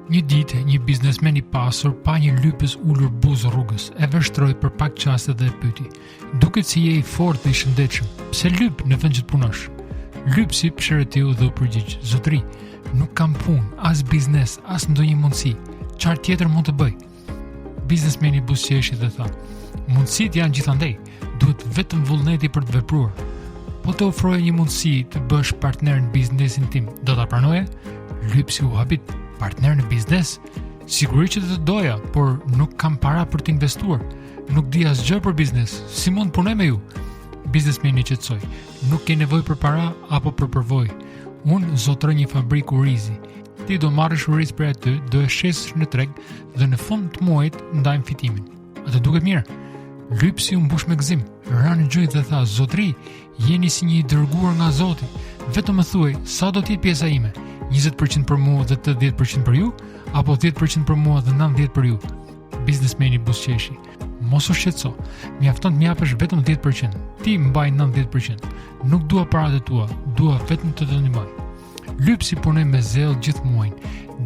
Një ditë, një biznesmen I pasur pa një lypës ulur buzë rrugës, e vështroi për pak qaste dhe e pyeti: "Duket si je I fortë dhe I shëndetshëm. Pse lyp në vend që të punosh?" Lypsi pshërëtiu dhe u përgjigj: "Zotëri, nuk kam punë, as biznes, as ndonjë mundësi. Çfarë tjetër mund të bëj?" Biznesmeni buzëqeshi dhe tha: "Mundësitë janë gjithandej, duhet vetëm vullneti për të vepruar. Po të ofroja një mundësi të bësh partner në biznesin tim, do ta pranoje?" Lypsi u habit: "Partner në biznes? Sigurisht që të doja, por nuk kam para për të investuar. Nuk di asgjë për biznes. Si mund punoj me ju?" Biznesmeni qetësoi: "Nuk ke nevojë për para apo për përvojë. Unë zotroj një fabrikë urizi. Ti do marrësh uriz për aty, do e shesësh në treg dhe në fund të muajit ndajmë fitimin. A të duket mirë?" Lypsi u mbush me gëzim, ra në gjujt dhe tha: "Zotëri, jeni si një I dërguar nga Zoti. Vetëm më thuaj, sa do të jetë pjesa ime? 20% për mua dhe 80% për ju, apo 10% për mua dhe 90% për ju?" Biznesmeni buzëqeshi: "Mos u shqetëso, mjafton të më japësh vetëm 10%. Ti mbaj 90%. Nuk dua paratë tua, dua vetëm të të ndihmoj." Lypsi punoi me zell gjithë muajin.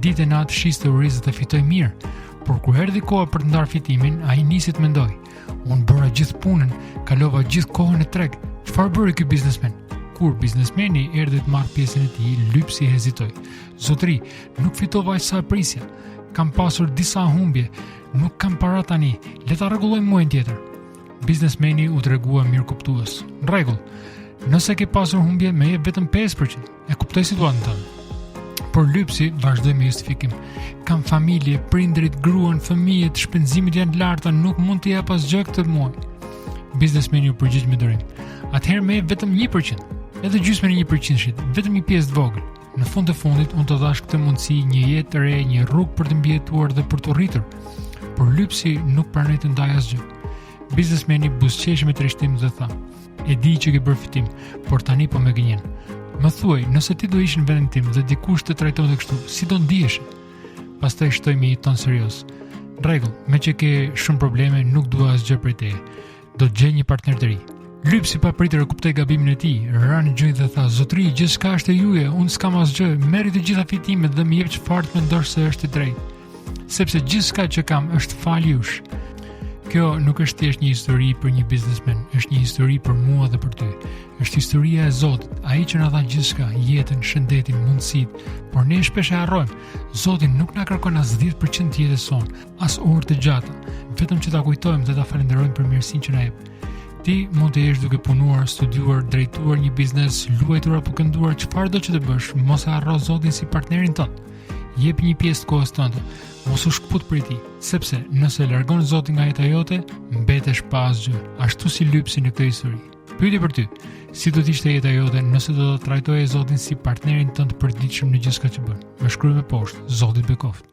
Ditë e natë shiste urizët dhe fitoi mirë, por kur erdhi koha për të ndarë fitimin, ai nisi të mendoj: "Unë bëra gjithë punën, kalova gjithë kohën në treg. Çfarë bëri ky biznesmen?" Kur biznesmeni erdhi të marrë pjesën e tij, Lypsi hezitoi: "Zotëri, nuk fitova aq sa prisja. Kam pasur disa humbje, nuk kam para tani. Le ta rregullojmë muajin tjetër." Biznesmeni u tregua mirëkuptues: "Në rregull. Nëse ke pasur humbje, më jep vetëm 5%. E kuptoj situatën tënde." Por Lypsi vazhdoi me justifikim: "Kam familje, prindrit, gruan, fëmijët, shpenzimet janë të larta, nuk mund të jap asgjë këtë muaj." Biznesmeni u përgjigj me dërim: "Atëherë më jep vetëm 1%. Edhe gjysmën e 1%-shit, vetëm një pjesë të vogël. Në fund të fundit unë të dash këtë mundësi, një jetë të re, një rrugë për të mbijetuar dhe për të rritur." Por Lypsi nuk pranoi të ndajë asgjë. Biznesmeni buzëqeshi me trishtim dhe tha: "E di që ke bërë fitim, por tani po më gënjen. Më thuaj, nëse ti do ish në vendin tim dhe dikush të trajtonte kështu, si do ndihesh?" Pastaj shtoi me një ton serioz: "Rregull, me që ke shumë probleme, nuk dua asgjë prej teje. Do të gjej një partner të ri." Lypsi pa pritur e kuptoi gabimin e tij, ra në gjunjë dhe tha: "Zotëri, gjithçka është e juaja, unë s'kam asgjë, merri të gjitha fitimet dhe më jep çfarë të mendosh se është I drejtë, sepse gjithçka që kam është fal jush." Kjo nuk është thjesht një histori për një biznesmen, është një histori për mua dhe për ty. Është historia e Zotit, ai që na dha gjithçka, jetën, shëndetin, mundësitë, por ne shpesh e harrojmë. Zoti nuk na kërkon as 10% të jetës sonë, as orë të gjata, vetëm që ta kujtojmë dhe ta falenderojmë për mirësinë që na jep. Ti mund të jesh duke punuar, studiuar, drejtuar një biznes, luajtur apo kënduar, çfarëdo që të bësh, mos e harro Zotin si partnerin tënd. Jep një pjesë të kohës tënde, mos u shkput prej tij, sepse nëse largon Zotin nga jeta jote, mbetesh pa asgjë, ashtu si Lypsi në këtë histori. Pyetje për ty: si do të ishte jeta jote nëse do të trajtoje Zotin si partnerin tënd të përditshëm në gjithçka që bën? Më shkruaj më poshtë, Zoti bekoft.